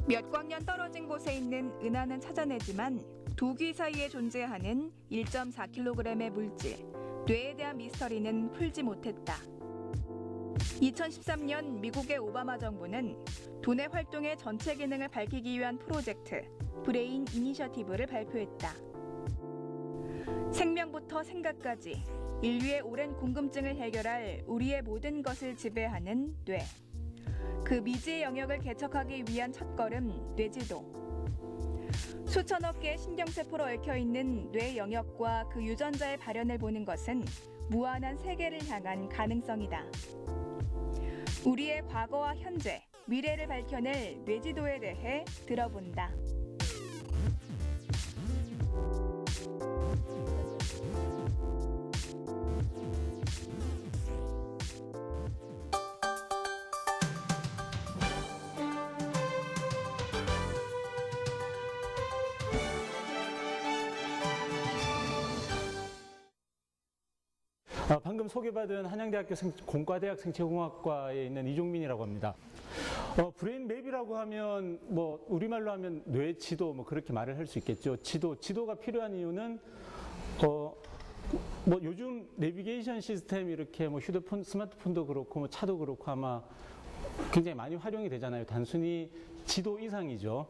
몇 광년 떨어진 곳에 있는 은하는 찾아내지만 두 귀 사이에 존재하는 1.4kg의 물질, 뇌에 대한 미스터리는 풀지 못했다. 2013년 미국의 오바마 정부는 두뇌 활동의 전체 기능을 밝히기 위한 프로젝트 브레인 이니셔티브를 발표했다. 생명부터 생각까지 인류의 오랜 궁금증을 해결할 우리의 모든 것을 지배하는 뇌. 그 미지의 영역을 개척하기 위한 첫걸음 뇌지도. 수천억 개의 신경세포로 얽혀있는 뇌 영역과 그 유전자의 발현을 보는 것은 무한한 세계를 향한 가능성이다. 우리의 과거와 현재, 미래를 밝혀낼 뇌지도에 대해 들어본다. 방금 소개받은 한양대학교 공과대학 생체공학과에 있는 이종민이라고 합니다. 브레인 맵이라고 하면 뭐 우리말로 하면 뇌 지도 뭐 그렇게 말을 할 수 있겠죠. 지도가 필요한 이유는 뭐 요즘 내비게이션 시스템 이렇게 뭐 휴대폰, 스마트폰도 그렇고 뭐 차도 그렇고 아마 굉장히 많이 활용이 되잖아요. 단순히 지도 이상이죠.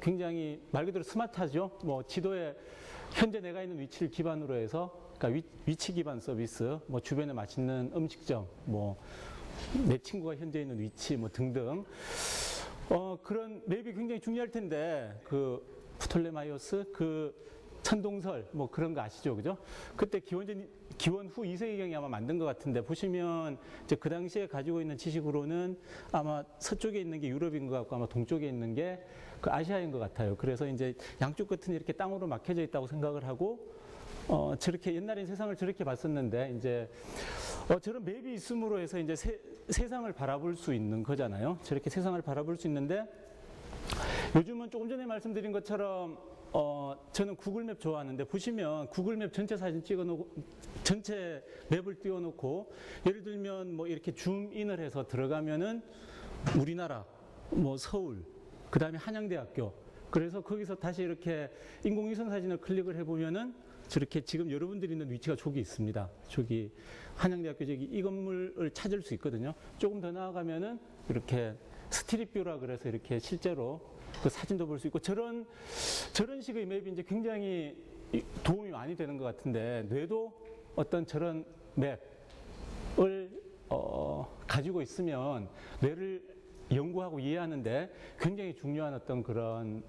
굉장히 말 그대로 스마트하죠. 뭐 지도에 현재 내가 있는 위치를 기반으로 해서 그러니까 위치 기반 서비스, 뭐 주변에 맛있는 음식점, 뭐 내 친구가 현재 있는 위치, 뭐 등등 그런 맵이 굉장히 중요할 텐데 프톨레마이오스 천동설 뭐 그런 거 아시죠, 그죠? 그때 기원 후 2세기경에 아마 만든 것 같은데 보시면 이제 그 당시에 가지고 있는 지식으로는 아마 서쪽에 있는 게 유럽인 것 같고 아마 동쪽에 있는 게 그 아시아인 것 같아요. 그래서 이제 양쪽 끝은 이렇게 땅으로 막혀져 있다고 생각을 하고 저렇게 옛날엔 세상을 저렇게 봤었는데 이제 저런 맵이 있음으로 해서 이제 세상을 바라볼 수 있는 거잖아요. 저렇게 세상을 바라볼 수 있는데 요즘은 조금 전에 말씀드린 것처럼 저는 구글맵 좋아하는데 보시면 구글맵 전체 사진 찍어놓고 전체 맵을 띄워놓고 예를 들면 뭐 이렇게 줌인을 해서 들어가면은 우리나라 뭐 서울 그 다음에 한양대학교 그래서 거기서 다시 이렇게 인공위성 사진을 클릭을 해보면은 저렇게 지금 여러분들이 있는 위치가 저기 있습니다. 저기 한양대학교 저기 이 건물을 찾을 수 있거든요. 조금 더 나아가면은 이렇게 스트릿뷰라 그래서 이렇게 실제로 그 사진도 볼 수 있고 저런 식의 맵이 이제 굉장히 도움이 많이 되는 것 같은데 뇌도 어떤 저런 맵을 가지고 있으면 뇌를 연구하고 이해하는데 굉장히 중요한 어떤 그런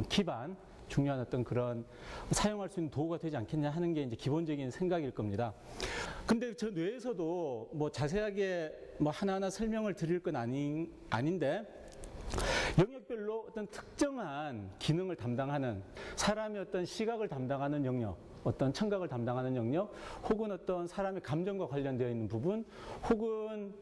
기반, 중요한 어떤 그런 사용할 수 있는 도구가 되지 않겠냐 하는 게 이제 기본적인 생각일 겁니다. 근데 저 뇌에서도 뭐 자세하게 뭐 하나하나 설명을 드릴 건 아닌데 영역별로 어떤 특정한 기능을 담당하는 사람의 어떤 시각을 담당하는 영역, 어떤 청각을 담당하는 영역, 혹은 어떤 사람의 감정과 관련되어 있는 부분, 혹은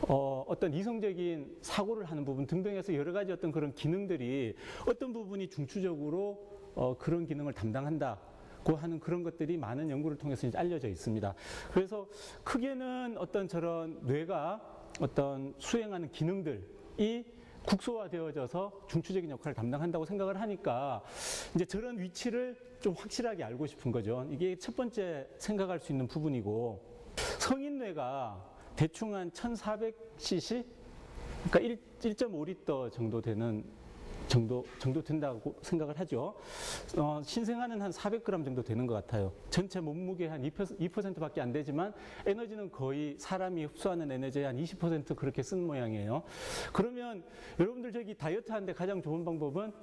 어떤 이성적인 사고를 하는 부분 등등해서 여러 가지 어떤 그런 기능들이 어떤 부분이 중추적으로 그런 기능을 담당한다고 하는 그런 것들이 많은 연구를 통해서 이제 알려져 있습니다. 그래서 크게는 어떤 저런 뇌가 어떤 수행하는 기능들이 국소화되어져서 중추적인 역할을 담당한다고 생각을 하니까 이제 저런 위치를 좀 확실하게 알고 싶은 거죠. 이게 첫 번째 생각할 수 있는 부분이고 성인 뇌가 대충 한 1400cc? 그러니까 1.5리터 정도 된다고 생각을 하죠. 신생아는 한 400g 정도 되는 것 같아요. 전체 몸무게 한 2%밖에 안 되지만 에너지는 거의 사람이 흡수하는 에너지의 한 20% 그렇게 쓴 모양이에요. 그러면 여러분들 저기 다이어트 하는데 가장 좋은 방법은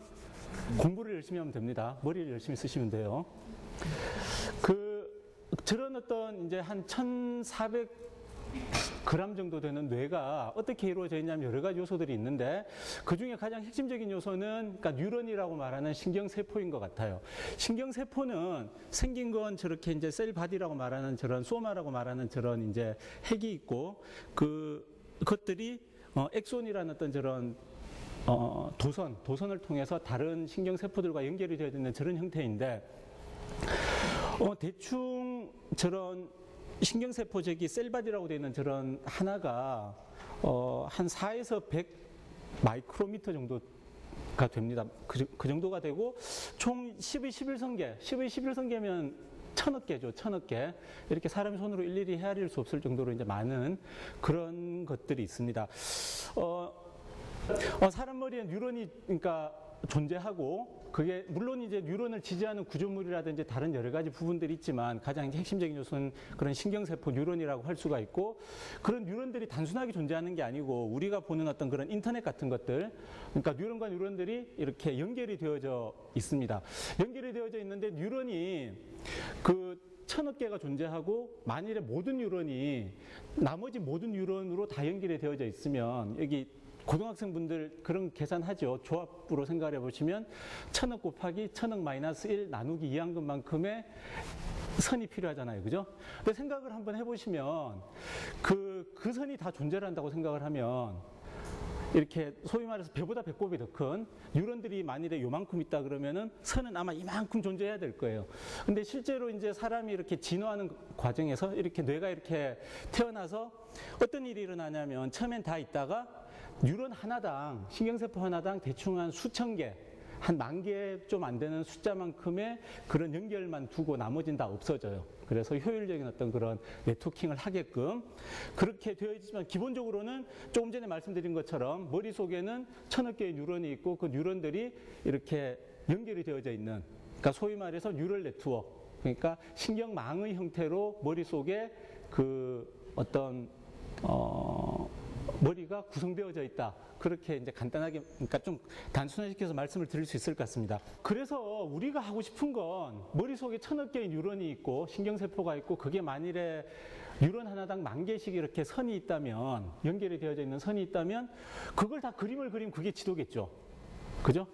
공부를 열심히 하면 됩니다. 머리를 열심히 쓰시면 돼요. 저런 어떤 이제 한 1400g 정도 되는 뇌가 어떻게 이루어져 있냐면 여러 가지 요소들이 있는데 그 중에 가장 핵심적인 요소는 그러니까 뉴런이라고 말하는 신경세포인 것 같아요. 신경세포는 생긴 건 저렇게 이제 셀바디라고 말하는 저런 소마라고 말하는 저런 이제 핵이 있고 그것들이 엑손이라는 어떤 저런 도선을 통해서 다른 신경세포들과 연결이 되어 있는 저런 형태인데 대충 저런 신경세포 셀바디라고 되어 있는 저런 하나가 한 4에서 마이크로미터 정도가 됩니다. 그 정도가 되고 총 12, 11성계면 1000억 개죠. 1000억 개. 이렇게 사람의 손으로 일일이 헤아릴 수 없을 정도로 이제 많은 그런 것들이 있습니다. 사람 머리에 뉴런이 그러니까 존재하고 그게 물론 이제 뉴런을 지지하는 구조물이라든지 다른 여러 가지 부분들이 있지만 가장 핵심적인 요소는 그런 신경세포 뉴런이라고 할 수가 있고 그런 뉴런들이 단순하게 존재하는 게 아니고 우리가 보는 어떤 그런 인터넷 같은 것들 그러니까 뉴런과 뉴런들이 이렇게 연결이 되어져 있습니다. 연결이 되어져 있는데 뉴런이 그 1000억 개가 존재하고 만일에 모든 뉴런이 나머지 모든 뉴런으로 다 연결이 되어져 있으면 여기 고등학생분들 그런 계산하죠. 조합으로 생각해 보시면 1000억 곱하기 1000억 마이너스 1 나누기 2한근만큼의 선이 필요하잖아요. 그죠? 근데 생각을 한번 해보시면 그 선이 다 존재를 한다고 생각을 하면 이렇게 소위 말해서 배보다 배꼽이 더 큰 뉴런들이 만일에 요만큼 있다 그러면은 선은 아마 이만큼 존재해야 될 거예요. 근데 실제로 이제 사람이 이렇게 진화하는 과정에서 이렇게 뇌가 이렇게 태어나서 어떤 일이 일어나냐면 처음엔 다 있다가 뉴런 하나당, 신경세포 하나당 대충 한 수천 개, 한 10,000개 좀 안 되는 숫자만큼의 그런 연결만 두고 나머지는 다 없어져요. 그래서 효율적인 어떤 그런 네트워킹을 하게끔 그렇게 되어 있지만 기본적으로는 조금 전에 말씀드린 것처럼 머릿속에는 1000억 개의 뉴런이 있고 그 뉴런들이 이렇게 연결이 되어져 있는 그러니까 소위 말해서 뉴럴 네트워크 그러니까 신경망의 형태로 머릿속에 그 어떤 머리가 구성되어져 있다. 그렇게 이제 간단하게, 그러니까 좀 단순화시켜서 말씀을 드릴 수 있을 것 같습니다. 그래서 우리가 하고 싶은 건 머릿속에 1000억 개의 뉴런이 있고 신경세포가 있고 그게 만일에 뉴런 하나당 10,000개씩 이렇게 선이 있다면 연결이 되어져 있는 선이 있다면 그걸 다 그림을 그리면 그게 지도겠죠. 그죠?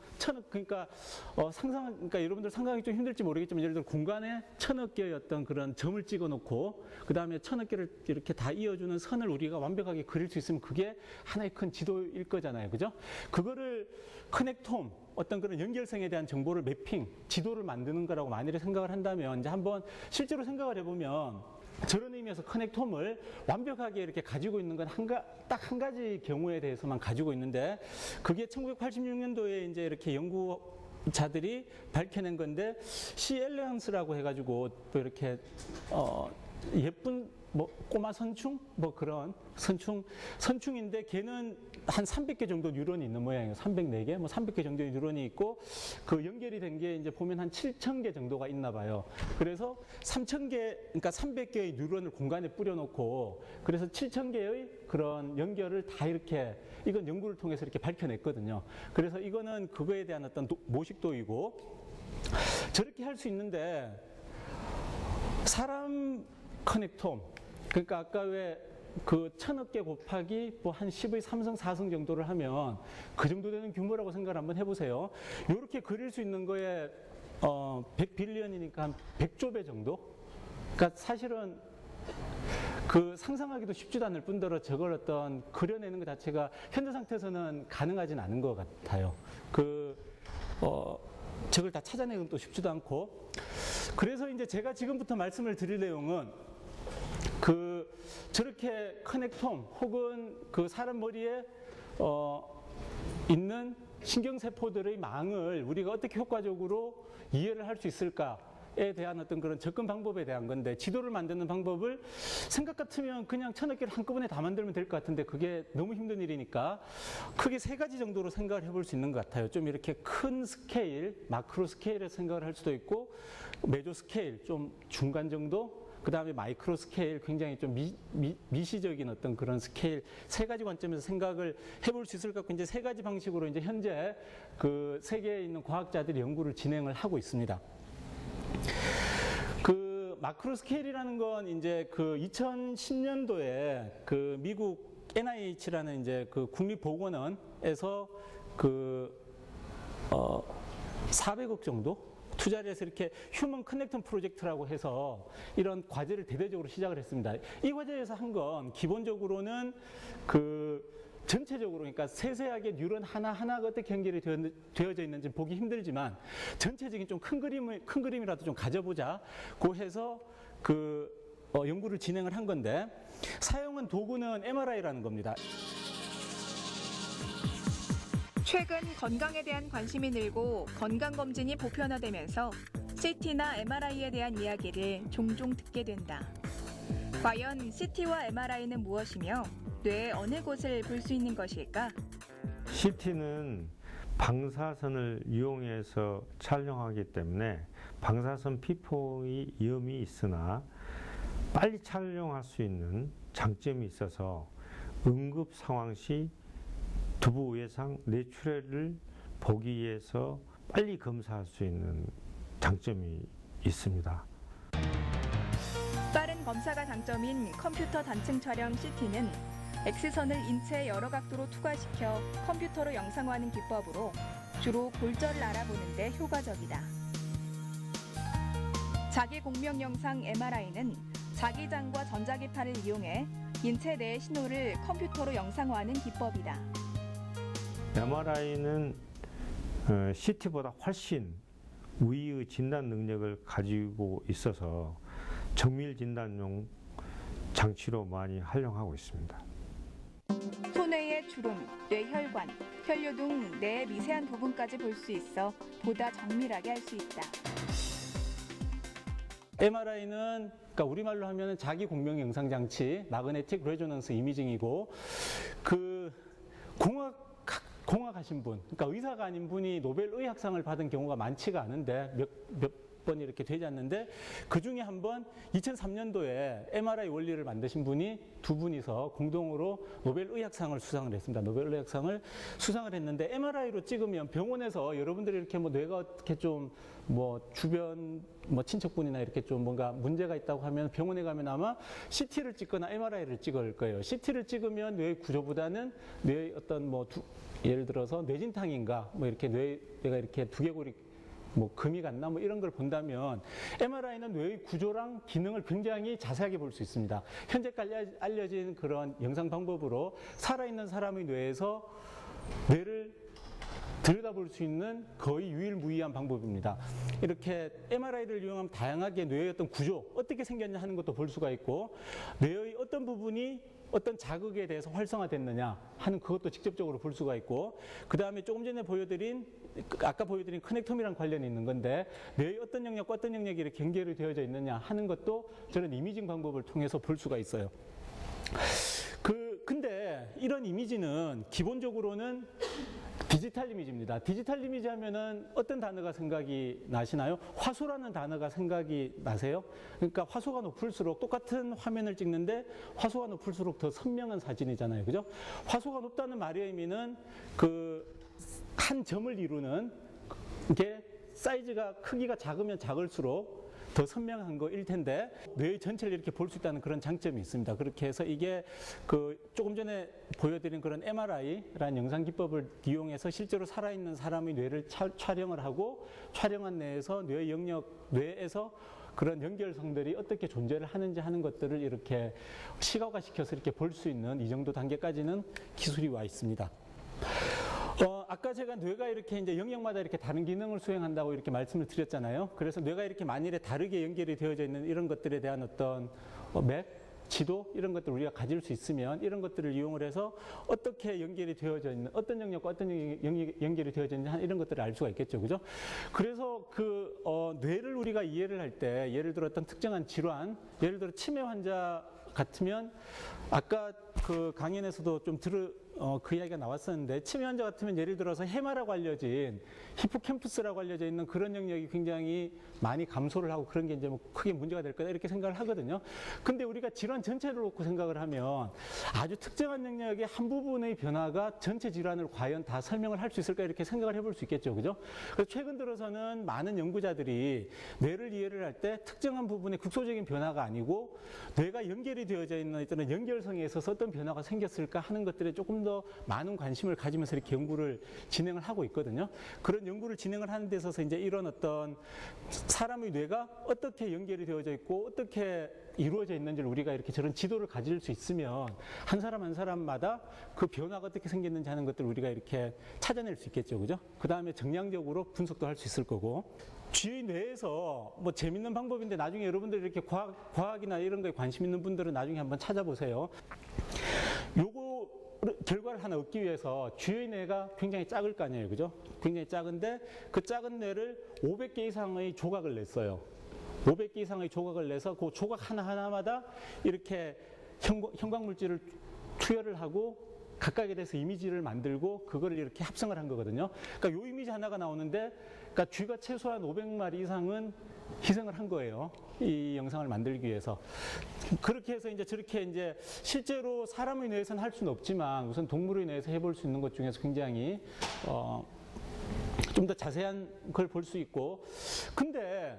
그러니까 그러니까 여러분들 상상하기 좀 힘들지 모르겠지만 예를 들어 공간에 1000억 개의 어떤 그런 점을 찍어놓고 그 다음에 1000억 개를 이렇게 다 이어주는 선을 우리가 완벽하게 그릴 수 있으면 그게 하나의 큰 지도일 거잖아요, 그죠? 그거를 커넥톰 어떤 그런 연결성에 대한 정보를 매핑, 지도를 만드는 거라고 만일에 생각을 한다면 이제 한번 실제로 생각을 해보면. 저런 의미에서 커넥톰을 완벽하게 이렇게 가지고 있는 건 딱 한 가지 경우에 대해서만 가지고 있는데 그게 1986년도에 이제 이렇게 연구자들이 밝혀낸 건데 C 엘레강스라고 해가지고 또 이렇게 예쁜 뭐 꼬마 선충 뭐 그런 선충인데 걔는 한 300개 정도 뉴런이 있는 모양이에요. 304개 뭐 300개 정도의 뉴런이 있고 그 연결이 된 게 이제 보면 한 7,000개 정도가 있나 봐요. 그래서 3,000개 그러니까 300개의 뉴런을 공간에 뿌려놓고 그래서 7,000개의 그런 연결을 다 이렇게 이건 연구를 통해서 이렇게 밝혀냈거든요. 그래서 이거는 그거에 대한 어떤 모식도이고 저렇게 할 수 있는데 사람 커넥톰 그러니까 아까 왜 그 1000억 개 곱하기 뭐 한 10의 3성, 4성 정도를 하면 그 정도 되는 규모라고 생각을 한번 해보세요. 이렇게 그릴 수 있는 거에 100빌리언이니까 한 100조 배 정도? 그러니까 사실은 그 상상하기도 쉽지도 않을 뿐더러 저걸 어떤 그려내는 것 자체가 현재 상태에서는 가능하진 않은 것 같아요. 저걸 다 찾아내는 것도 쉽지도 않고. 그래서 이제 제가 지금부터 말씀을 드릴 내용은 저렇게 커넥톰 혹은 그 사람 머리에 있는 신경세포들의 망을 우리가 어떻게 효과적으로 이해를 할 수 있을까에 대한 어떤 그런 접근 방법에 대한 건데 지도를 만드는 방법을 생각 같으면 그냥 1000억 개를 한꺼번에 다 만들면 될 것 같은데 그게 너무 힘든 일이니까 크게 3가지 정도로 생각을 해볼 수 있는 것 같아요. 좀 이렇게 큰 스케일, 마크로 스케일에서 생각을 할 수도 있고 메조 스케일, 좀 중간 정도 그 다음에 마이크로 스케일, 굉장히 좀 미시적인 어떤 그런 스케일 3가지 관점에서 생각을 해볼 수 있을 것 같고 이제 3가지 방식으로 이제 현재 그 세계에 있는 과학자들이 연구를 진행을 하고 있습니다. 그 마크로 스케일이라는 건 이제 그 2010년도에 그 미국 NIH라는 이제 그 국립보건원에서 400억 정도 투자를 해서 이렇게 휴먼 커넥션 프로젝트라고 해서 이런 과제를 대대적으로 시작을 했습니다. 이 과제에서 한 건 기본적으로는 전체적으로 그러니까 세세하게 뉴런 하나하나가 어떻게 연결이 되어져 있는지 보기 힘들지만 전체적인 좀 큰 그림이라도 좀 가져보자고 해서 연구를 진행을 한 건데 사용한 도구는 MRI라는 겁니다. 최근 건강에 대한 관심이 늘고 건강검진이 보편화되면서 CT나 MRI에 대한 이야기를 종종 듣게 된다. 과연 CT와 MRI는 무엇이며 뇌의 어느 곳을 볼 수 있는 것일까? CT는 방사선을 이용해서 촬영하기 때문에 방사선 피폭의 위험이 있으나 빨리 촬영할 수 있는 장점이 있어서 응급 상황 시 두부 외상 뇌출혈을 보기 위해서 빨리 검사할 수 있는 장점이 있습니다. 빠른 검사가 장점인 컴퓨터 단층 촬영 CT는 X선을 인체 여러 각도로 투과시켜 컴퓨터로 영상화하는 기법으로 주로 골절을 알아보는 데 효과적이다. 자기 공명 영상 MRI는 자기장과 전자기파를 이용해 인체 내의 신호를 컴퓨터로 영상화하는 기법이다. MRI는 CT보다 훨씬 우위의 진단 능력을 가지고 있어서 정밀 진단용 장치로 많이 활용하고 있습니다. 손뇌의 주름, 뇌혈관, 혈류 등 뇌의 미세한 부분까지 볼 수 있어 보다 정밀하게 할 수 있다. MRI는 그러니까 우리말로 하면 자기 공명 영상 장치, 마그네틱 레조넌스 이미징이고 그 공학하신 분, 그러니까 의사가 아닌 분이 노벨 의학상을 받은 경우가 많지가 않은데 몇 번 이렇게 되지 않는데 그 중에 한 번 2003년도에 MRI 원리를 만드신 분이 두 분이서 공동으로 노벨 의학상을 수상을 했습니다. 노벨 의학상을 수상을 했는데 MRI로 찍으면 병원에서 여러분들이 이렇게 뭐 뇌가 어떻게 좀 뭐 주변 뭐 친척분이나 이렇게 좀 뭔가 문제가 있다고 하면 병원에 가면 아마 CT를 찍거나 MRI를 찍을 거예요. CT를 찍으면 뇌의 구조보다는 뇌의 어떤 뭐 예를 들어서 뇌진탕인가 뭐 이렇게 뇌가 이렇게 두개골이 뭐 금이 갔나 뭐 이런 걸 본다면 MRI는 뇌의 구조랑 기능을 굉장히 자세하게 볼 수 있습니다. 현재까지 알려진 그런 영상 방법으로 살아있는 사람의 뇌에서 뇌를 들여다볼 수 있는 거의 유일무이한 방법입니다. 이렇게 MRI를 이용하면 다양하게 뇌의 어떤 구조, 어떻게 생겼냐 하는 것도 볼 수가 있고 뇌의 어떤 부분이 어떤 자극에 대해서 활성화됐느냐 하는 그것도 직접적으로 볼 수가 있고 그 다음에 조금 전에 아까 보여드린 커넥텀이랑 관련이 있는 건데 뇌의 어떤 영역과 어떤 영역이 이렇게 연결이 되어져 있느냐 하는 것도 저는 이미징 방법을 통해서 볼 수가 있어요. 근데 이런 이미지는 기본적으로는 디지털 이미지입니다. 디지털 이미지 하면은 어떤 단어가 생각이 나시나요? 화소라는 단어가 생각이 나세요? 그러니까 화소가 높을수록 똑같은 화면을 찍는데 화소가 높을수록 더 선명한 사진이잖아요. 그죠? 화소가 높다는 말의 의미는 그 한 점을 이루는 이게 사이즈가 크기가 작으면 작을수록 더 선명한 거일 텐데 뇌의 전체를 이렇게 볼 수 있다는 그런 장점이 있습니다. 그렇게 해서 이게 그 조금 전에 보여드린 그런 MRI라는 영상 기법을 이용해서 실제로 살아있는 사람의 뇌를 촬영을 하고 촬영한 뇌에서 뇌에서 그런 연결성들이 어떻게 존재를 하는지 하는 것들을 이렇게 시각화시켜서 이렇게 볼 수 있는 이 정도 단계까지는 기술이 와 있습니다. 아까 제가 뇌가 이렇게 이제 영역마다 이렇게 다른 기능을 수행한다고 이렇게 말씀을 드렸잖아요. 그래서 뇌가 이렇게 만일에 다르게 연결이 되어져 있는 이런 것들에 대한 어떤 맵, 지도 이런 것들을 우리가 가질 수 있으면 이런 것들을 이용을 해서 어떻게 연결이 되어져 있는 어떤 영역과 어떤 연결이 되어져 있는 이런 것들을 알 수가 있겠죠. 그죠? 그래서 뇌를 우리가 이해를 할 때 예를 들어 어떤 특정한 질환, 예를 들어 치매 환자 같으면 아까 그 강연에서도 좀 그 이야기가 나왔었는데 치매 환자 같으면 예를 들어서 해마라고 알려진 히포캠퍼스라고 알려져 있는 그런 영역이 굉장히 많이 감소를 하고 그런 게 이제 뭐 크게 문제가 될 거다 이렇게 생각을 하거든요. 근데 우리가 질환 전체를 놓고 생각을 하면 아주 특정한 영역의 한 부분의 변화가 전체 질환을 과연 다 설명을 할 수 있을까 이렇게 생각을 해볼 수 있겠죠. 그죠? 그래서 최근 들어서는 많은 연구자들이 뇌를 이해를 할 때 특정한 부분의 국소적인 변화가 아니고 뇌가 연결이 되어져 있는 어떤 연결성에 있어서 어떤 변화가 생겼을까 하는 것들에 조금 더 많은 관심을 가지면서 이렇게 연구를 진행을 하고 있거든요. 그런 연구를 진행을 하는 데 있어서 이제 이런 어떤 사람의 뇌가 어떻게 연결이 되어져 있고 어떻게 이루어져 있는지를 우리가 이렇게 저런 지도를 가질 수 있으면 한 사람 한 사람마다 그 변화가 어떻게 생겼는지 하는 것들을 우리가 이렇게 찾아낼 수 있겠죠. 그죠? 그 다음에 정량적으로 분석도 할 수 있을 거고. 쥐의 뇌에서 뭐 재밌는 방법인데 나중에 여러분들 이렇게 과학이나 이런 거에 관심 있는 분들은 나중에 한번 찾아보세요. 요거 결과를 하나 얻기 위해서 주의 뇌가 굉장히 작을 거 아니에요, 그죠? 굉장히 작은데 그 작은 뇌를 500개 이상의 조각을 냈어요. 500개 이상의 조각을 내서 그 조각 하나하나마다 이렇게 형광물질을 투여를 하고 각각에 대해서 이미지를 만들고 그거를 이렇게 합성을 한 거거든요. 그러니까 요 이미지 하나가 나오는데 그러니까 쥐가 최소한 500마리 이상은 희생을 한 거예요. 이 영상을 만들기 위해서. 그렇게 해서 이제 저렇게 이제 실제로 사람의 뇌에서는 할 수는 없지만 우선 동물의 뇌에서 해볼 수 있는 것 중에서 굉장히 좀 더 자세한 걸 볼 수 있고, 근데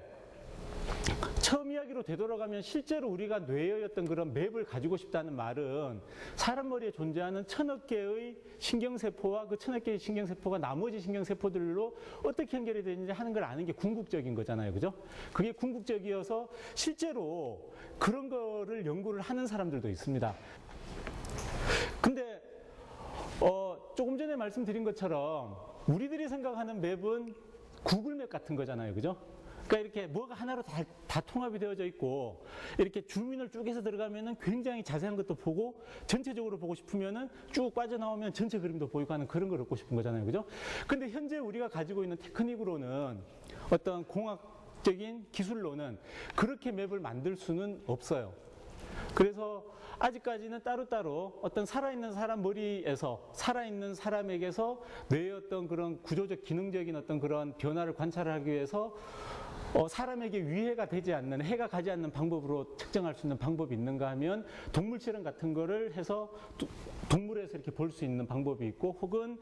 처음 이야기로 되돌아가면 실제로 우리가 뇌여였던 그런 맵을 가지고 싶다는 말은 사람 머리에 존재하는 1000억 개의 신경세포와 그 1000억 개의 신경세포가 나머지 신경세포들로 어떻게 연결이 되는지 하는 걸 아는 게 궁극적인 거잖아요. 그죠? 그게 궁극적이어서 실제로 그런 거를 연구를 하는 사람들도 있습니다. 근데 조금 전에 말씀드린 것처럼 우리들이 생각하는 맵은 구글맵 같은 거잖아요. 그죠? 그러니까 이렇게 뭐가 하나로 다 통합이 되어져 있고 이렇게 줄면을 쭉 해서 들어가면은 굉장히 자세한 것도 보고 전체적으로 보고 싶으면은 쭉 빠져나오면 전체 그림도 보이고 하는 그런 걸 얻고 싶은 거잖아요. 그죠? 근데 현재 우리가 가지고 있는 테크닉으로는 어떤 공학적인 기술로는 그렇게 맵을 만들 수는 없어요. 그래서 아직까지는 따로따로 어떤 살아있는 사람 머리에서 살아있는 사람에게서 뇌의 어떤 그런 구조적 기능적인 어떤 그런 변화를 관찰하기 위해서 사람에게 위해가 되지 않는, 해가 가지 않는 방법으로 측정할 수 있는 방법이 있는가 하면 동물 실험 같은 거를 해서 동물에서 이렇게 볼 수 있는 방법이 있고, 혹은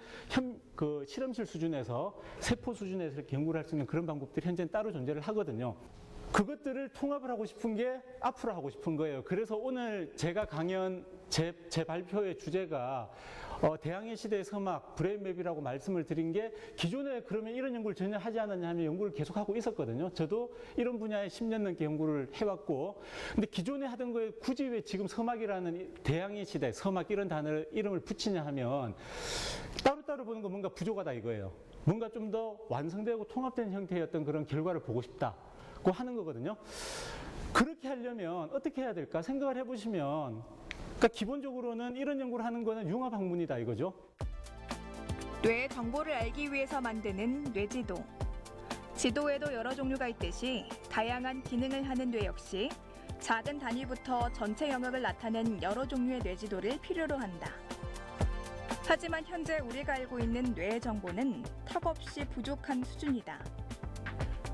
그 실험실 수준에서 세포 수준에서 이렇게 연구를 할 수 있는 그런 방법들이 현재는 따로 존재를 하거든요. 그것들을 통합을 하고 싶은 게 앞으로 하고 싶은 거예요. 그래서 오늘 제가 강연, 제 발표의 주제가 대항해 시대의 서막, 브레인맵이라고 말씀을 드린 게 기존에 그러면 이런 연구를 전혀 하지 않았냐 하면 연구를 계속 하고 있었거든요. 저도 이런 분야에 10년 넘게 연구를 해왔고, 근데 기존에 하던 거에 굳이 왜 지금 서막이라는 대항해 시대, 서막 이런 단어를 이름을 붙이냐 하면 따로따로 보는 거 뭔가 부족하다 이거예요. 뭔가 좀 더 완성되고 통합된 형태의 어떤 그런 결과를 보고 싶다. 하는 거거든요. 그렇게 하려면 어떻게 해야 될까 생각을 해보시면, 그러니까 기본적으로는 이런 연구를 하는 거는 융합학문이다 이거죠. 뇌의 정보를 알기 위해서 만드는 뇌지도. 지도에도 여러 종류가 있듯이 다양한 기능을 하는 뇌 역시 작은 단위부터 전체 영역을 나타낸 여러 종류의 뇌지도를 필요로 한다. 하지만 현재 우리가 알고 있는 뇌의 정보는 턱없이 부족한 수준이다.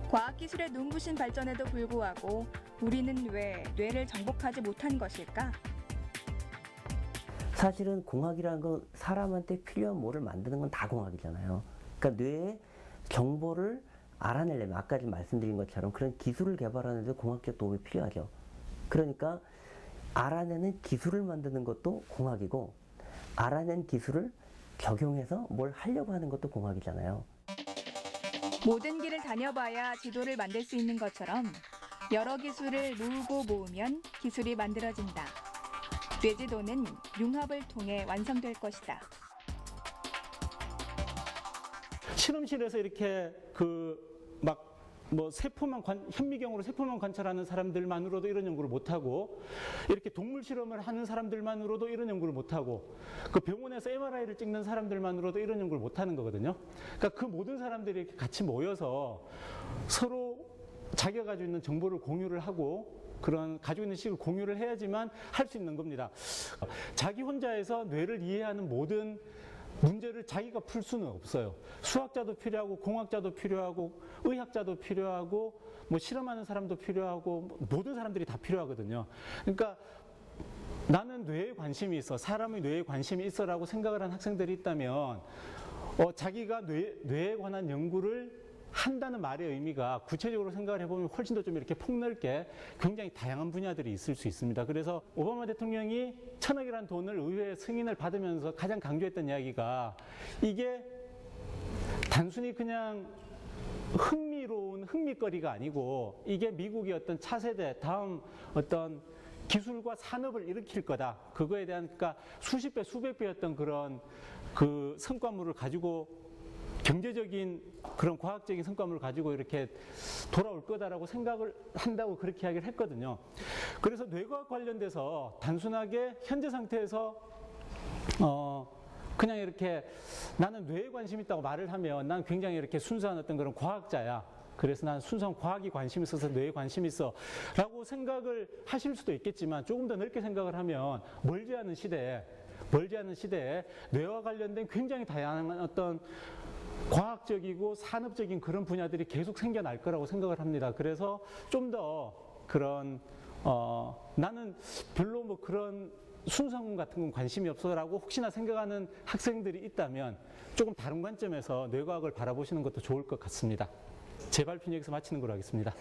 과학기술의 눈부신 발전에도 불구하고 우리는 왜 뇌를 정복하지 못한 것일까? 사실은 공학이라는 건 사람한테 필요한 뭐를 만드는 건 다 공학이잖아요. 그러니까 뇌의 정보를 알아내려면 아까 말씀드린 것처럼 그런 기술을 개발하는 데 공학적 도움이 필요하죠. 그러니까 알아내는 기술을 만드는 것도 공학이고, 알아낸 기술을 적용해서 뭘 하려고 하는 것도 공학이잖아요. 모든 길을 다녀봐야 지도를 만들 수 있는 것처럼 여러 기술을 모으고 모으면 기술이 만들어진다. 뇌지도는 융합을 통해 완성될 것이다. 실험실에서 이렇게 세포만 현미경으로 세포만 관찰하는 사람들만으로도 이런 연구를 못하고, 이렇게 동물 실험을 하는 사람들만으로도 이런 연구를 못하고, 그 병원에서 MRI를 찍는 사람들만으로도 이런 연구를 못하는 거거든요. 그러니까 그 모든 사람들이 이렇게 같이 모여서 서로 자기가 가지고 있는 정보를 공유를 하고 그런 가지고 있는 식을 공유를 해야지만 할 수 있는 겁니다. 자기 혼자에서 뇌를 이해하는 모든 문제를 자기가 풀 수는 없어요. 수학자도 필요하고 공학자도 필요하고 의학자도 필요하고 실험하는 사람도 필요하고 모든 사람들이 다 필요하거든요. 그러니까 나는 뇌에 관심이 있어, 사람의 뇌에 관심이 있어라고 생각을 한 학생들이 있다면 자기가 뇌에 관한 연구를 한다는 말의 의미가 구체적으로 생각을 해보면 훨씬 더 좀 이렇게 폭넓게 굉장히 다양한 분야들이 있을 수 있습니다. 그래서 오바마 대통령이 1000억이라는 돈을 의회의 승인을 받으면서 가장 강조했던 이야기가, 이게 단순히 그냥 흥미로운 흥미거리가 아니고 이게 미국의 어떤 차세대 다음 어떤 기술과 산업을 일으킬 거다. 그거에 대한, 그러니까 수십 배, 수백 배였던 그런 그 성과물을 가지고, 경제적인 그런 과학적인 성과물을 가지고 이렇게 돌아올 거다라고 생각을 한다고 그렇게 이야기를 했거든요. 그래서 뇌과학 관련돼서 단순하게 현재 상태에서 그냥 이렇게 나는 뇌에 관심 있다고 말을 하면 난 굉장히 이렇게 순수한 어떤 그런 과학자야. 그래서 난 순수한 과학이 관심 있어서 뇌에 관심 있어. 라고 생각을 하실 수도 있겠지만 조금 더 넓게 생각을 하면 멀지 않은 시대에 뇌와 관련된 굉장히 다양한 어떤 과학적이고 산업적인 그런 분야들이 계속 생겨날 거라고 생각을 합니다. 그래서 좀 더 그런 나는 별로 뭐 그런 순수한 같은 건 관심이 없어라고 혹시나 생각하는 학생들이 있다면 조금 다른 관점에서 뇌과학을 바라보시는 것도 좋을 것 같습니다. 제 발표는 여기서 마치는 걸로 하겠습니다.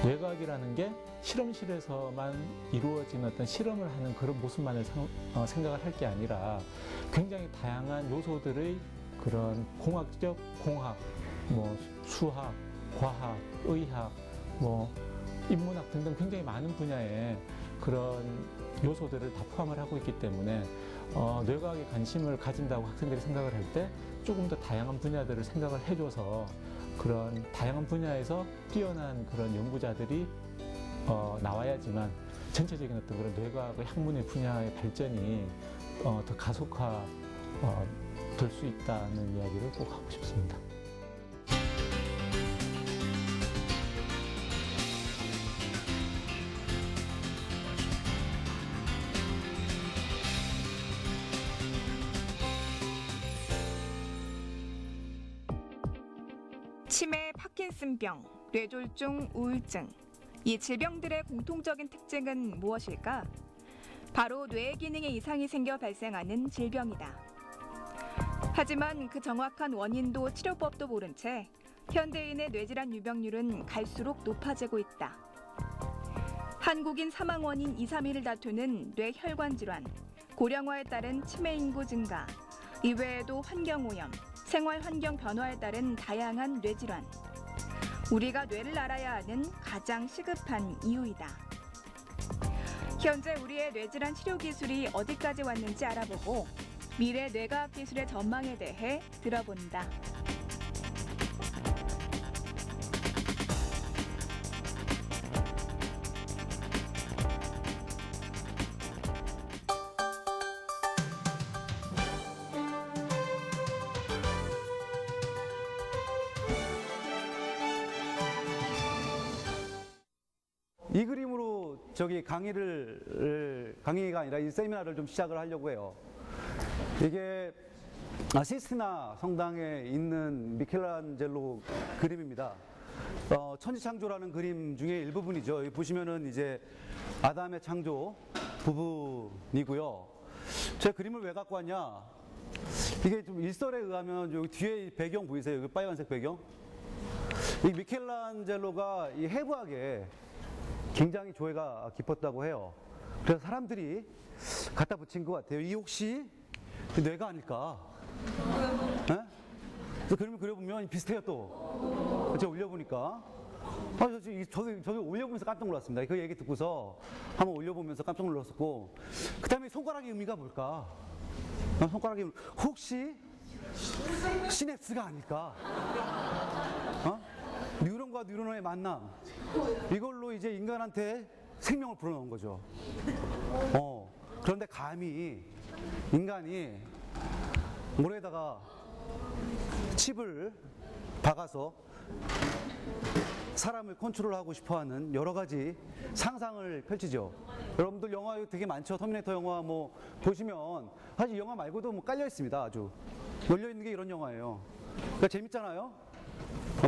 뇌과학이라는 게 실험실에서만 이루어진 어떤 실험을 하는 그런 모습만을 생각을 할 게 아니라 굉장히 다양한 요소들의 그런 공학적 공학, 뭐 수학, 과학, 의학, 뭐 인문학 등등 굉장히 많은 분야의 그런 요소들을 다 포함을 하고 있기 때문에 뇌과학에 관심을 가진다고 학생들이 생각을 할 때 조금 더 다양한 분야들을 생각을 해줘서 그런 다양한 분야에서 뛰어난 그런 연구자들이 나와야지만 전체적인 어떤 그런 뇌과학의 학문의 분야의 발전이 더 가속화 될 수 있다는 이야기를 꼭 하고 싶습니다. 치매, 파킨슨병, 뇌졸중, 우울증. 이 질병들의 공통적인 특징은 무엇일까? 바로 뇌의 기능에 이상이 생겨 발생하는 질병이다. 하지만 그 정확한 원인도 치료법도 모른 채 현대인의 뇌질환 유병률은 갈수록 높아지고 있다. 한국인 사망 원인 2, 3위를 다투는 뇌혈관 질환, 고령화에 따른 치매 인구 증가, 이외에도 환경오염, 생활 환경 변화에 따른 다양한 뇌질환. 우리가 뇌를 알아야 하는 가장 시급한 이유이다. 현재 우리의 뇌질환 치료 기술이 어디까지 왔는지 알아보고 미래 뇌과학 기술의 전망에 대해 들어본다. 이 그림으로 강의가 아니라 이 세미나를 좀 시작을 하려고 해요. 이게 시스티나 성당에 있는 미켈란젤로 그림입니다. 천지창조라는 그림 중에 일부분이죠. 여기 보시면은 이제 아담의 창조 부분이고요. 제가 그림을 왜 갖고 왔냐? 이게 좀 일설에 의하면 여기 뒤에 배경 보이세요? 여기 빨간색 배경? 이 미켈란젤로가 이 해부학에 굉장히 조예가 깊었다고 해요. 그래서 사람들이 갖다 붙인 것 같아요. 이 혹시 뇌가 아닐까? 네? 그래서 그림을 그려보면 비슷해요 또. 제가 올려보니까. 저도 올려보면서 깜짝 놀랐습니다. 그 얘기 듣고서 한번 올려보면서 깜짝 놀랐었고. 그 다음에 손가락의 의미가 뭘까? 손가락의 의미, 혹시 시냅스가 아닐까? 뉴런과 뉴런의 만남. 이걸로 이제 인간한테 생명을 불어넣은 거죠. 그런데 감히 인간이 모래에다가 칩을 박아서 사람을 컨트롤하고 싶어하는 여러 가지 상상을 펼치죠. 여러분들 영화 되게 많죠. 터미네이터 영화 뭐 보시면 사실 영화 말고도 뭐 깔려 있습니다. 아주 열려 있는 게 이런 영화예요. 그러니까 재밌잖아요.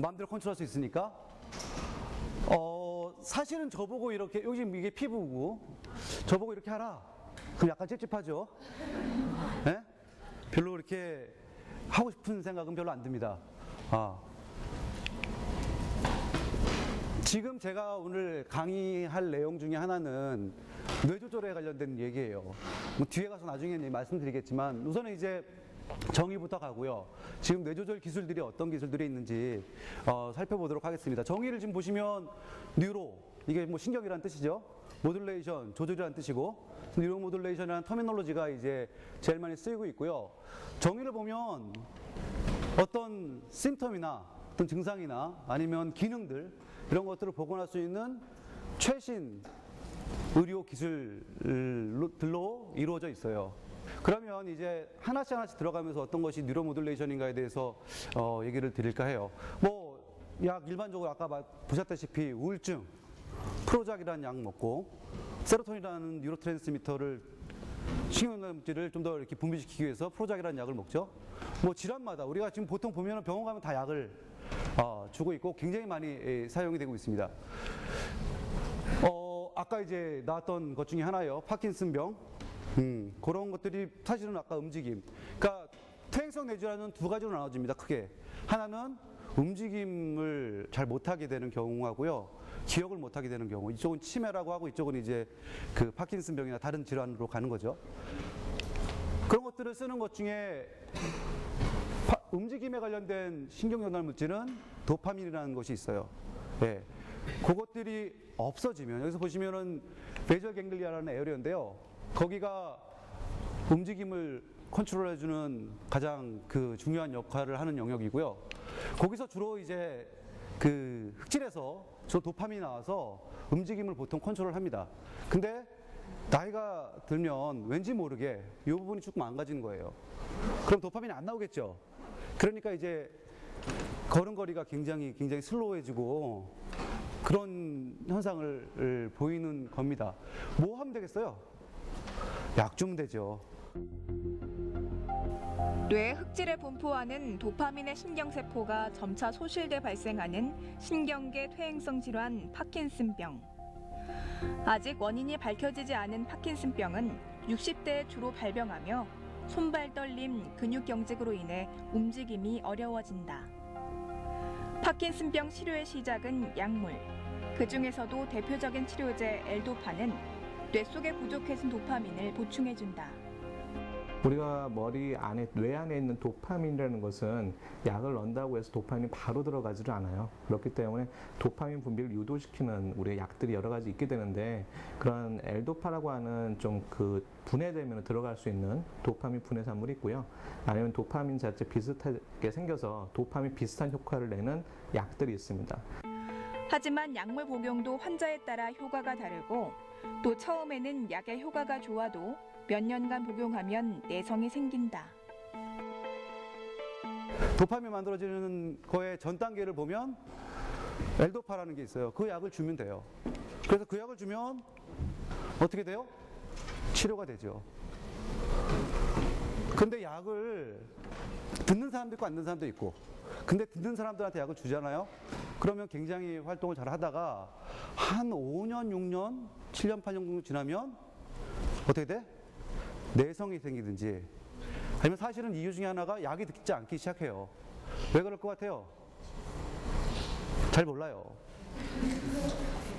마음대로 컨트롤할 수 있으니까. 사실은 저보고 이렇게 요즘 이게 피부고 저보고 이렇게 하라. 그럼 약간 찝찝하죠. 네? 별로 이렇게 하고 싶은 생각은 별로 안 듭니다. 지금 제가 오늘 강의할 내용 중에 하나는 뇌조절에 관련된 얘기예요. 뭐 뒤에 가서 나중에 말씀드리겠지만 우선은 이제 정의부터 가고요. 지금 뇌조절 기술들이 어떤 기술들이 있는지 살펴보도록 하겠습니다. 정의를 지금 보시면 뉴로, 이게 뭐 신경이라는 뜻이죠. 모듈레이션, 조절이라는 뜻이고, 뉴로 모듈레이션이라는 터미놀로지가 이제 제일 많이 쓰이고 있고요. 정의를 보면 어떤 심텀이나 어떤 증상이나 아니면 기능들 이런 것들을 복원할 수 있는 최신 의료 기술들로 이루어져 있어요. 그러면 이제 하나씩 들어가면서 어떤 것이 뉴로 모듈레이션인가에 대해서 얘기를 드릴까 해요. 뭐 약 일반적으로 아까 보셨다시피 우울증, 프로작이라는 약 먹고 세로토닌이라는 뉴로트랜스미터를 신경전달물질을 좀 더 이렇게 분비시키기 위해서 프로작이라는 약을 먹죠. 뭐 질환마다 우리가 지금 보통 보면 병원 가면 다 약을 주고 있고 굉장히 많이 사용이 되고 있습니다. 아까 이제 나왔던 것 중에 하나예요. 파킨슨병. 그런 것들이 사실은 아까 움직임. 그러니까 퇴행성 뇌질환은 두 가지로 나눠집니다. 크게. 하나는 움직임을 잘 못하게 되는 경우하고요. 기억을 못하게 되는 경우. 이쪽은 치매라고 하고 이쪽은 이제 그 파킨슨병이나 다른 질환으로 가는 거죠. 그런 것들을 쓰는 것 중에 움직임에 관련된 신경전달 물질은 도파민이라는 것이 있어요. 예. 그것들이 없어지면 여기서 보시면은 베이절 갱글리아라는 에어리어인데요. 거기가 움직임을 컨트롤해주는 가장 그 중요한 역할을 하는 영역이고요. 거기서 주로 이제 그 흑질에서 주로 도파민이 나와서 움직임을 보통 컨트롤합니다. 근데 나이가 들면 왠지 모르게 이 부분이 조금 망가지는 거예요. 그럼 도파민이 안 나오겠죠. 그러니까 이제 걸음걸이가 굉장히 슬로우해지고 그런 현상을 보이는 겁니다. 뭐 하면 되겠어요? 약 주면 되죠. 뇌 흑질에 분포하는 도파민의 신경세포가 점차 소실돼 발생하는 신경계 퇴행성 질환 파킨슨병. 아직 원인이 밝혀지지 않은 파킨슨병은 60대에 주로 발병하며 손발 떨림, 근육 경직으로 인해 움직임이 어려워진다. 파킨슨병 치료의 시작은 약물. 그 중에서도 대표적인 치료제 엘도파는 뇌 속에 부족해진 도파민을 보충해준다. 우리가 머리 안에, 뇌 안에 있는 도파민이라는 것은 약을 넣는다고 해서 도파민이 바로 들어가지를 않아요. 그렇기 때문에 도파민 분비를 유도시키는 우리의 약들이 여러 가지 있게 되는데, 그런 엘도파라고 하는 좀 그 분해되면 들어갈 수 있는 도파민 분해산물이 있고요. 아니면 도파민 자체 비슷하게 생겨서 도파민 비슷한 효과를 내는 약들이 있습니다. 하지만 약물 복용도 환자에 따라 효과가 다르고, 또 처음에는 약의 효과가 좋아도 몇 년간 복용하면 내성이 생긴다. 도파민 만들어지는 거의 전 단계를 보면 엘도파라는 게 있어요. 그 약을 주면 돼요. 그래서 그 약을 주면 어떻게 돼요? 치료가 되죠. 근데 약을 듣는 사람도 있고 안 듣는 사람도 있고, 근데 듣는 사람들한테 약을 주잖아요. 그러면 굉장히 활동을 잘 하다가 한 5년, 6년, 7년, 8년 정도 지나면 어떻게 돼? 내성이 생기든지, 아니면 사실은 이유 중에 하나가 약이 듣지 않기 시작해요. 왜 그럴 것 같아요? 잘 몰라요.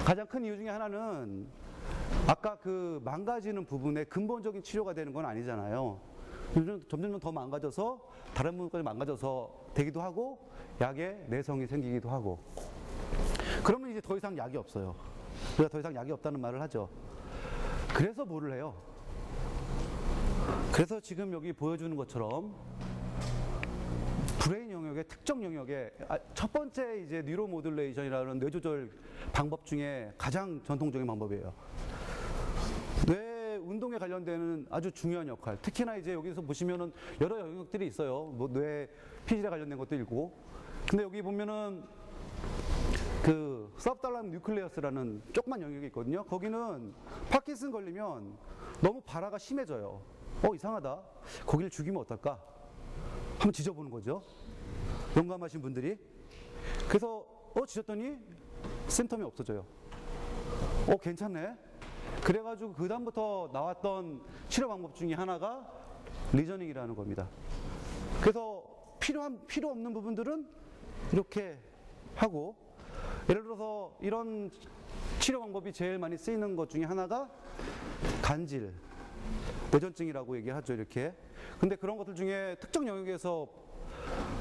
가장 큰 이유 중에 하나는 아까 그 망가지는 부분에 근본적인 치료가 되는 건 아니잖아요. 점점 더 망가져서 다른 부분까지 망가져서 되기도 하고 약에 내성이 생기기도 하고, 그러면 이제 더 이상 약이 없어요. 우리가 더 이상 약이 없다는 말을 하죠. 그래서 뭐를 해요? 그래서 지금 여기 보여주는 것처럼 브레인 영역의 특정 영역에 첫 번째 이제 뉴로 모듈레이션이라는 뇌조절 방법 중에 가장 전통적인 방법이에요. 뇌 운동에 관련되는 아주 중요한 역할. 특히나 이제 여기서 보시면은 여러 영역들이 있어요. 뭐 뇌 피질에 관련된 것도 있고. 근데 여기 보면은 그 서브달람 뉴클레어스라는 조그만 영역이 있거든요. 거기는 파킨슨 걸리면 너무 발화가 심해져요. 이상하다. 거기를 죽이면 어떨까? 한번 지져보는 거죠. 용감하신 분들이. 그래서 지졌더니 심텀이 없어져요. 괜찮네. 그래가지고 그 다음부터 나왔던 치료 방법 중에 하나가 리저닝이라는 겁니다. 그래서 필요 없는 부분들은 이렇게 하고, 예를 들어서 이런 치료 방법이 제일 많이 쓰이는 것 중에 하나가 간질, 뇌전증이라고 얘기하죠, 이렇게. 근데 그런 것들 중에 특정 영역에서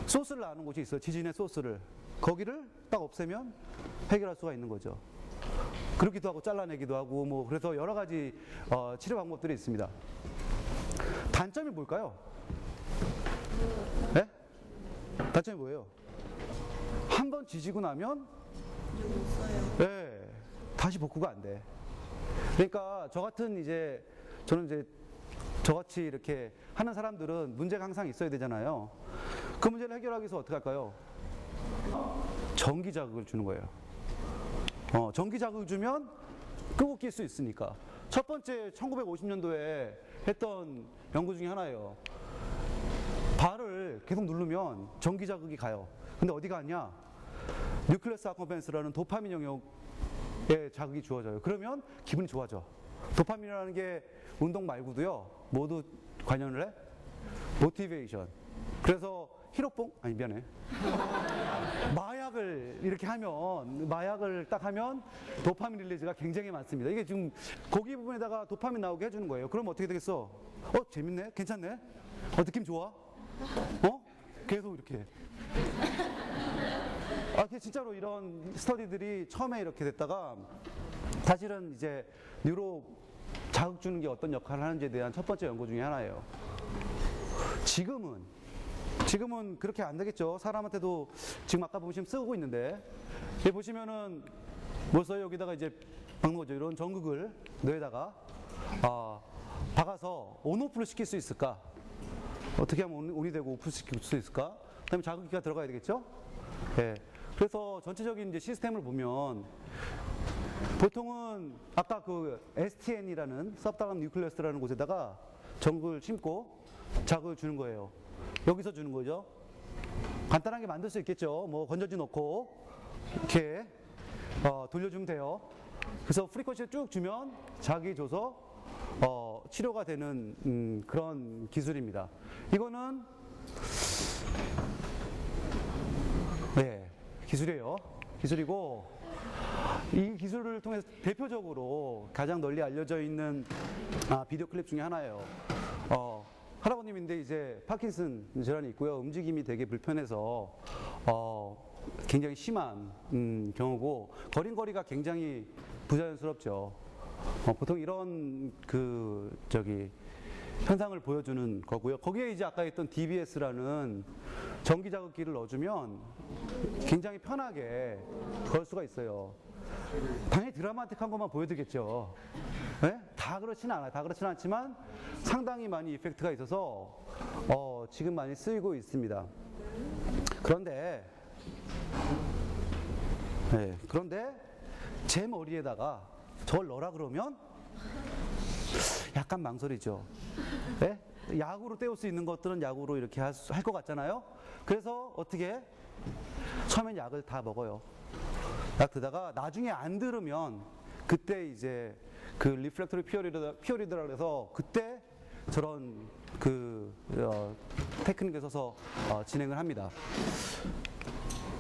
소스를 나누는 곳이 있어요. 지진의 소스를. 거기를 딱 없애면 해결할 수가 있는 거죠. 그렇기도 하고 잘라내기도 하고 뭐 그래서 여러 가지 치료 방법들이 있습니다. 단점이 뭘까요? 네? 단점이 뭐예요? 한 번 지지고 나면 네, 다시 복구가 안 돼. 그러니까 저는 이제 저같이 이렇게 하는 사람들은 문제가 항상 있어야 되잖아요. 그 문제를 해결하기 위해서 어떻게 할까요? 전기 자극을 주는 거예요. 전기 자극을 주면 끄고 낄 수 있으니까. 첫 번째 1950년도에 했던 연구 중에 하나예요. 발을 계속 누르면 전기 자극이 가요. 근데 어디 가냐? 뉴클레스 아컴펜스라는 도파민 영역에 자극이 주어져요. 그러면 기분이 좋아져. 도파민이라는 게 운동 말고도요, 모두 관련을 해? 모티베이션. 그래서 히로뽕? 아니, 미안해. 마약을 이렇게 하면, 마약을 딱 하면 도파민 릴리즈가 굉장히 많습니다. 이게 지금 고기 부분에다가 도파민 나오게 해주는 거예요. 그럼 어떻게 되겠어? 재밌네? 괜찮네? 느낌 좋아? 계속 이렇게. 진짜로 이런 스터디들이 처음에 이렇게 됐다가 사실은 이제 뉴로 자극 주는 게 어떤 역할을 하는지에 대한 첫 번째 연구 중에 하나예요. 지금은 그렇게 안 되겠죠. 사람한테도 지금 아까 보시면 쓰고 있는데, 여기 보시면은 뭐 써요? 여기다가 이제 박는 거죠. 이런 전극을 뇌에다가 박아서 온오프를 시킬 수 있을까? 어떻게 하면 온이 되고 오프 시킬 수 있을까? 그다음에 자극기가 들어가야 되겠죠? 네. 그래서 전체적인 이제 시스템을 보면 보통은 아까 그 STN이라는 서브타란 뉴클레스라는 곳에다가 전극을 심고 자극을 주는 거예요. 여기서 주는 거죠. 간단하게 만들 수 있겠죠. 뭐 건전지 넣고 이렇게 돌려주면 돼요. 그래서 프리퀀시를 쭉 주면 자극이 줘서 치료가 되는 그런 기술입니다. 이거는 기술이고, 이 기술을 통해서 대표적으로 가장 널리 알려져 있는 비디오 클립 중에 하나예요. 할아버님인데 이제 파킨슨 질환이 있고요. 움직임이 되게 불편해서 굉장히 심한 경우고, 걸음걸이가 굉장히 부자연스럽죠. 보통 이런 현상을 보여주는 거고요. 거기에 이제 아까 했던 DBS라는 전기 자극기를 넣어주면 굉장히 편하게 걸 수가 있어요. 당연히 드라마틱한 것만 보여드리겠죠. 네? 다 그렇지는 않아요. 다 그렇지는 않지만 상당히 많이 이펙트가 있어서 지금 많이 쓰이고 있습니다. 그런데 제 머리에다가 저걸 넣으라 그러면 약간 망설이죠. 네? 약으로 때울 수 있는 것들은 약으로 이렇게 할 것 같잖아요. 그래서 어떻게? 처음엔 약을 다 먹어요. 약 드다가 나중에 안 들으면 그때 이제 그 리플렉터리 피어리드라고 해서 그때 저런 테크닉을 써서 진행을 합니다.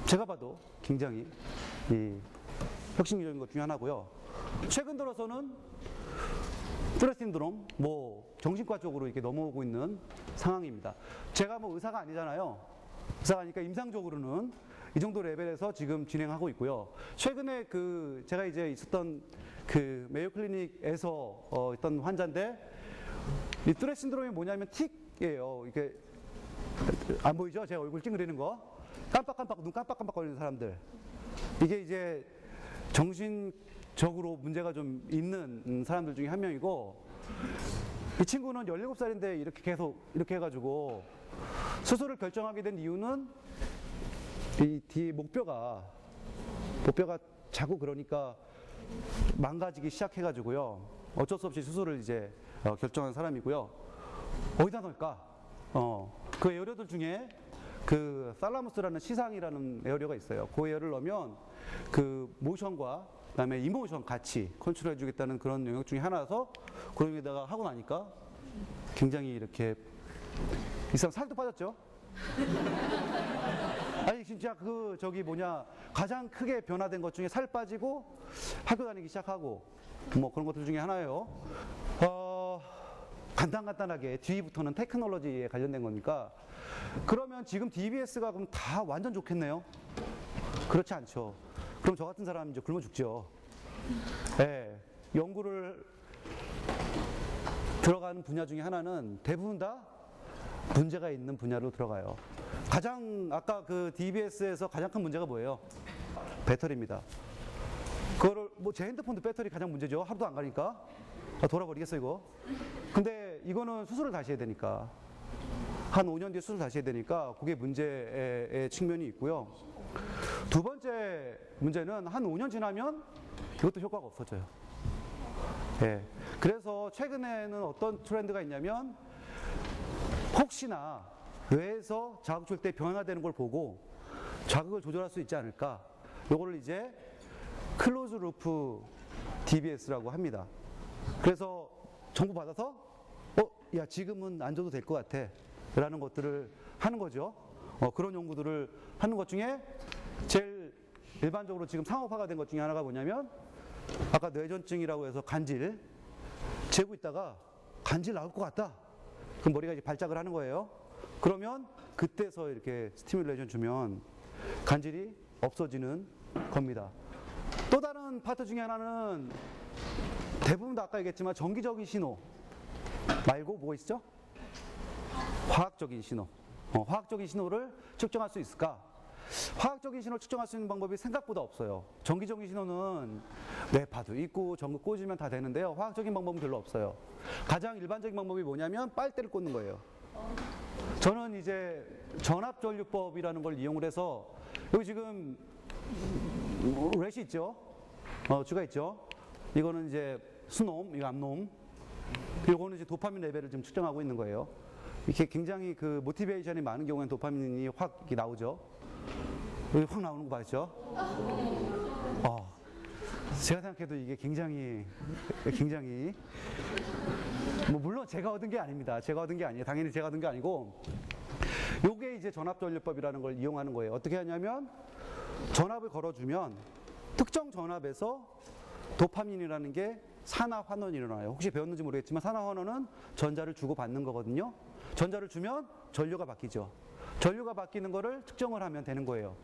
제가 봐도 굉장히 혁신적인 것 중에 하나고요. 최근 들어서는 스트레스 신드롬, 정신과 쪽으로 이렇게 넘어오고 있는 상황입니다. 제가 의사가 아니잖아요. 의사가 아니까 임상적으로는 이 정도 레벨에서 지금 진행하고 있고요. 최근에 제가 이제 있었던 메이오 클리닉에서 있던 환자인데, 이 스트레스 신드롬이 뭐냐면 틱이에요. 이게 안 보이죠? 제 얼굴 찡그리는 거. 눈 깜빡깜빡거리는 사람들. 이게 이제 정신적으로 문제가 좀 있는 사람들 중에 한 명이고, 이 친구는 17살인데 이렇게 계속 이렇게 해가지고 수술을 결정하게 된 이유는 이 뒤에 목뼈가 자꾸 그러니까 망가지기 시작해가지고요. 어쩔 수 없이 수술을 이제 결정한 사람이고요. 어디다 넣을까? 그 에어리어들 중에 살라무스라는 시상이라는 에어리어가 있어요. 그 에어를 넣으면 모션과 그다음에 이모션 같이 컨트롤해 주겠다는 그런 영역 중에 하나라서 그런 데다가 하고 나니까 굉장히 이렇게 이 사람 살도 빠졌죠. 아니 진짜 그 저기 뭐냐 가장 크게 변화된 것 중에 살 빠지고 학교 다니기 시작하고 뭐 그런 것들 중에 하나예요. 간단하게 뒤부터는 테크놀로지에 관련된 거니까 그러면 지금 DBS가 그럼 다 완전 좋겠네요? 그렇지 않죠. 그럼 저 같은 사람 이제 굶어 죽죠. 예, 연구를 들어가는 분야 중에 하나는 대부분 다 문제가 있는 분야로 들어가요. 가장 아까 그 DBS에서 가장 큰 문제가 뭐예요? 배터리입니다. 그거를 뭐 제 핸드폰도 배터리 가장 문제죠. 하루도 안 가니까 돌아버리겠어 이거. 근데 이거는 수술을 다시 해야 되니까 한 5년 뒤에 수술 다시 해야 되니까 그게 문제의 측면이 있고요. 두 번째 문제는 한 5년 지나면 이것도 효과가 없어져요. 예. 그래서 최근에는 어떤 트렌드가 있냐면 혹시나 뇌에서 자극 줄 때 변화되는 걸 보고 자극을 조절할 수 있지 않을까. 요거를 이제 클로즈 루프 DBS라고 합니다. 그래서 정보 받아서 야 지금은 안 줘도 될 것 같아 라는 것들을 하는 거죠. 그런 연구들을 하는 것 중에 제일 일반적으로 지금 상업화가 된 것 중에 하나가 뭐냐면 아까 뇌전증이라고 해서 간질 재고 있다가 간질 나올 것 같다. 그럼 머리가 이제 발작을 하는 거예요. 그러면 그때서 이렇게 스티뮬레이션 주면 간질이 없어지는 겁니다. 또 다른 파트 중에 하나는 대부분 다 아까 얘기했지만 정기적인 신호 말고 뭐가 있죠? 화학적인 신호. 화학적인 신호를 측정할 수 있을까? 화학적인 신호를 측정할 수 있는 방법이 생각보다 없어요. 정기적인 신호는 뇌파도 있고 전구 꽂으면 다 되는데요. 화학적인 방법은 별로 없어요. 가장 일반적인 방법이 뭐냐면 빨대를 꽂는 거예요. 저는 이제 전압전류법이라는 걸 이용을 해서 여기 지금 렛이 있죠? 주가 있죠? 이거는 이제 수놈, 이거 암놈. 이거는 이제 도파민 레벨을 좀 측정하고 있는 거예요. 이렇게 굉장히 그 모티베이션이 많은 경우에는 도파민이 확 이렇게 나오죠. 여기 확 나오는 거 봤죠? 제가 생각해도 이게 굉장히 뭐 물론 제가 얻은 게 아닙니다. 제가 얻은 게 아니에요. 당연히 제가 얻은 게 아니고 요게 이제 전압전류법이라는 걸 이용하는 거예요. 어떻게 하냐면 전압을 걸어주면 특정 전압에서 도파민이라는 게 산화환원이 일어나요. 혹시 배웠는지 모르겠지만 산화환원은 전자를 주고 받는 거거든요. 전자를 주면 전류가 바뀌죠. 전류가 바뀌는 거를 측정을 하면 되는 거예요.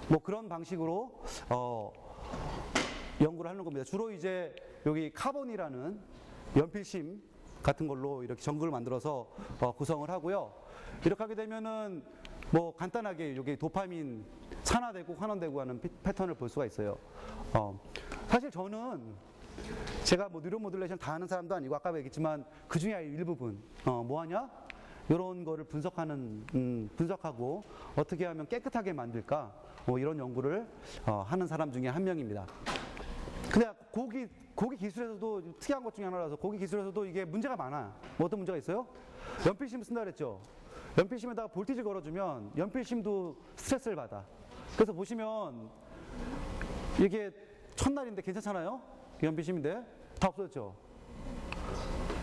뭐 그런 방식으로 연구를 하는 겁니다. 주로 이제 여기 카본이라는 연필심 같은 걸로 이렇게 전구를 만들어서 구성을 하고요. 이렇게 하게 되면은 뭐 간단하게 여기 도파민 산화되고 환원되고 하는 패턴을 볼 수가 있어요. 사실 저는 제가 뭐 뉴런 모듈레이션 다 하는 사람도 아니고 아까 얘기했지만 그 중에 일부분 뭐 하냐? 이런 거를 분석하고 어떻게 하면 깨끗하게 만들까? 이런 연구를 하는 사람 중에 한 명입니다. 근데 고기 기술에서도 특이한 것 중에 하나라서 고기 기술에서도 이게 문제가 많아. 뭐 어떤 문제가 있어요? 연필심 쓴다 그랬죠? 연필심에다가 볼티지 걸어주면 연필심도 스트레스를 받아. 그래서 보시면 이게 첫날인데 괜찮잖아요? 연필심인데 다 없어졌죠?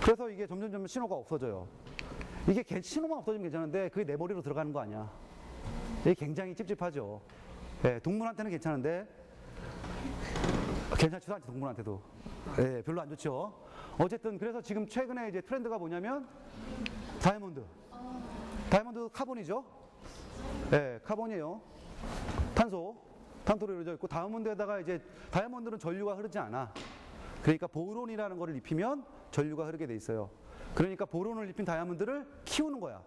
그래서 이게 점점 신호가 없어져요. 이게 신호만 없어지면 괜찮은데 그게 내 머리로 들어가는 거 아니야. 이게 굉장히 찝찝하죠. 예, 동물한테는 괜찮은데 괜찮지도 않지 동물한테도. 예, 별로 안 좋죠. 어쨌든 그래서 지금 최근에 이제 트렌드가 뭐냐면 다이아몬드 카본이죠. 예, 카본이에요. 탄소로 이루어져 있고 다이아몬드에다가 이제 다이아몬드는 전류가 흐르지 않아. 그러니까 보론이라는 거를 입히면 전류가 흐르게 돼 있어요. 그러니까 보론을 입힌 다이아몬드를 키우는 거야.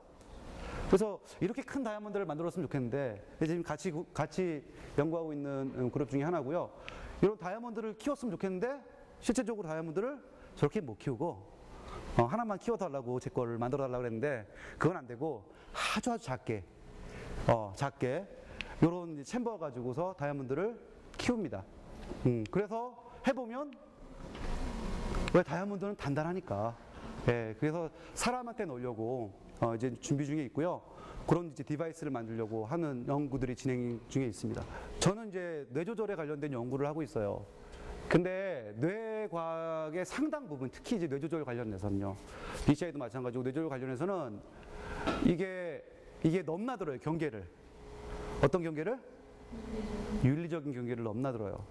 그래서 이렇게 큰 다이아몬드를 만들었으면 좋겠는데 지금 같이 연구하고 있는 그룹 중에 하나고요. 이런 다이아몬드를 키웠으면 좋겠는데 실제적으로 다이아몬드를 저렇게 못 키우고 하나만 키워달라고 제 거를 만들어달라고 그랬는데 그건 안 되고 아주 작게 이런 챔버 가지고서 다이아몬드를 키웁니다. 그래서 해보면 왜 다이아몬드는 단단하니까. 예, 그래서 사람한테 넣으려고 이제 준비 중에 있고요. 그런 이제 디바이스를 만들려고 하는 연구들이 진행 중에 있습니다. 저는 이제 뇌조절에 관련된 연구를 하고 있어요. 근데 뇌과학의 상당 부분, 특히 이제 뇌조절 관련해서는요. BCI도 마찬가지고 뇌조절 관련해서는 이게 이게 넘나들어요, 경계를. 어떤 경계를? 윤리적인 경계를 넘나들어요.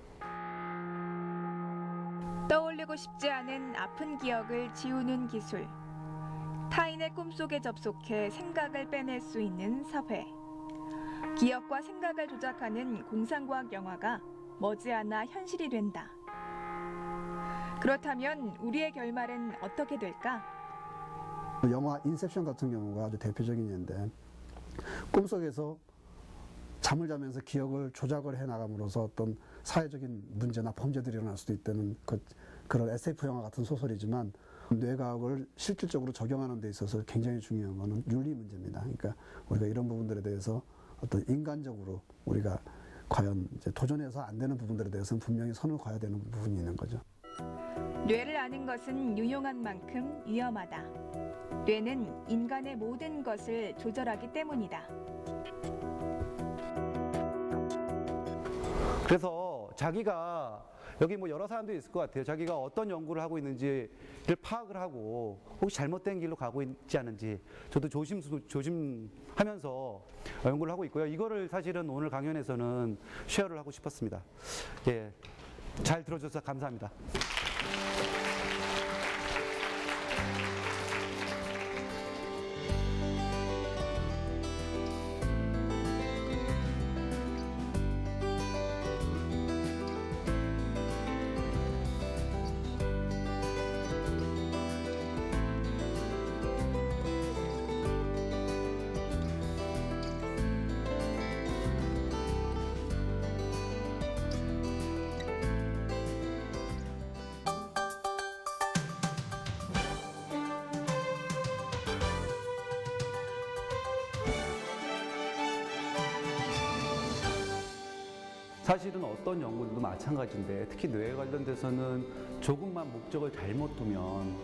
떠올리고 싶지 않은 아픈 기억을 지우는 기술. 타인의 꿈속에 접속해 생각을 빼낼 수 있는 사회. 기억과 생각을 조작하는 공상과학 영화가 머지않아 현실이 된다. 그렇다면 우리의 결말은 어떻게 될까? 영화 인셉션 같은 경우가 아주 대표적인 예인데, 꿈속에서 잠을 자면서 기억을 조작을 해 나감으로써 어떤 사회적인 문제나 범죄들이 일어날 수도 있다는 그런 SF 영화 같은 소설이지만, 뇌과학을 실질적으로 적용하는 데 있어서 굉장히 중요한 것은 윤리 문제입니다. 그러니까 우리가 이런 부분들에 대해서 어떤 인간적으로 우리가 과연 이제 도전해서 안 되는 부분들에 대해서는 분명히 선을 그어야 되는 부분이 있는 거죠. 뇌를 아는 것은 유용한 만큼 위험하다. 뇌는 인간의 모든 것을 조절하기 때문이다. 그래서 자기가 여기 뭐 여러 사람들이 있을 것 같아요. 자기가 어떤 연구를 하고 있는지를 파악을 하고 혹시 잘못된 길로 가고 있지 않은지 저도 조심하면서 연구를 하고 있고요. 이거를 사실은 오늘 강연에서는 쉐어를 하고 싶었습니다. 예, 잘 들어주셔서 감사합니다. 사실은 어떤 연구들도 마찬가지인데 특히 뇌에 관련돼서는 조금만 목적을 잘못 두면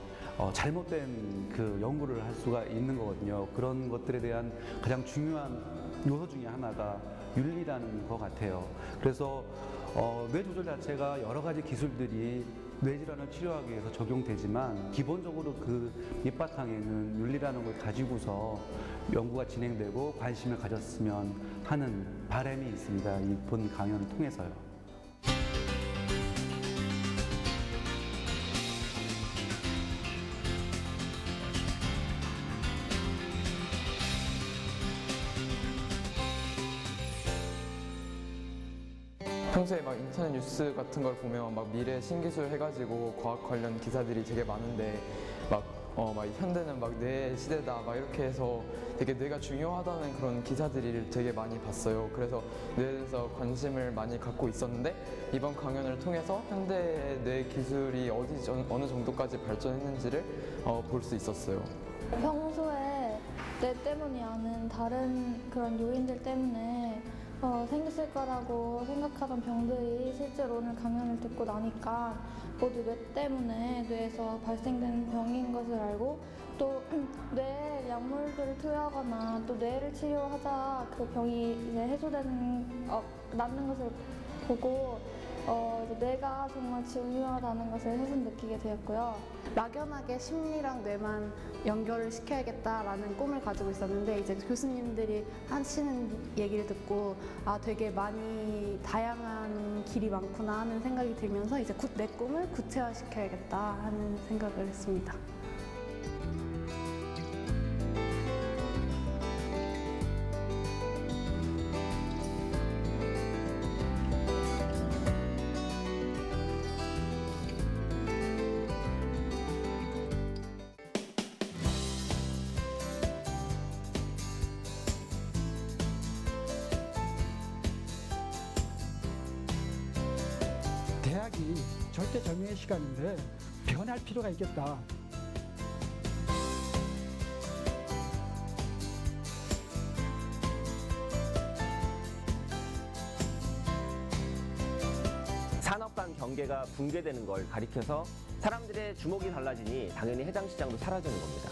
잘못된 그 연구를 할 수가 있는 거거든요. 그런 것들에 대한 가장 중요한 요소 중에 하나가 윤리라는 것 같아요. 그래서 뇌 조절 자체가 여러 가지 기술들이 뇌질환을 치료하기 위해서 적용되지만 기본적으로 그 밑바탕에는 윤리라는 걸 가지고서 연구가 진행되고 관심을 가졌으면 하는 바람이 있습니다. 이번 강연을 통해서요. 평소에 막 인터넷 뉴스 같은 걸 보면 막 미래 신기술 해가지고 과학 관련 기사들이 되게 많은데 막 현대는 막 뇌 시대다 막 이렇게 해서 되게 뇌가 중요하다는 그런 기사들이 되게 많이 봤어요. 그래서 뇌에 대해서 관심을 많이 갖고 있었는데 이번 강연을 통해서 현대 뇌 기술이 어느 정도까지 발전했는지를 볼 수 있었어요. 평소에 뇌 때문이 아닌 다른 그런 요인들 때문에 생겼을 거라고 생각하던 병들이 실제로 오늘 강연을 듣고 나니까 모두 뇌 때문에 뇌에서 발생되는 병인 것을 알고 또 뇌에 약물들을 투여하거나 또 뇌를 치료하자 그 병이 이제 해소되는 낫는 것을 보고 이제 뇌가 정말 중요하다는 것을 새삼 느끼게 되었고요. 막연하게 심리랑 뇌만 연결을 시켜야겠다라는 꿈을 가지고 있었는데 이제 교수님들이 하시는 얘기를 듣고 되게 많이 다양한 길이 많구나 하는 생각이 들면서 이제 내 꿈을 구체화시켜야겠다 하는 생각을 했습니다. 대학이 절대정의의 시간인데 변할 필요가 있겠다. 산업 간 경계가 붕괴되는 걸 가리켜서 사람들의 주목이 달라지니 당연히 해당 시장도 사라지는 겁니다.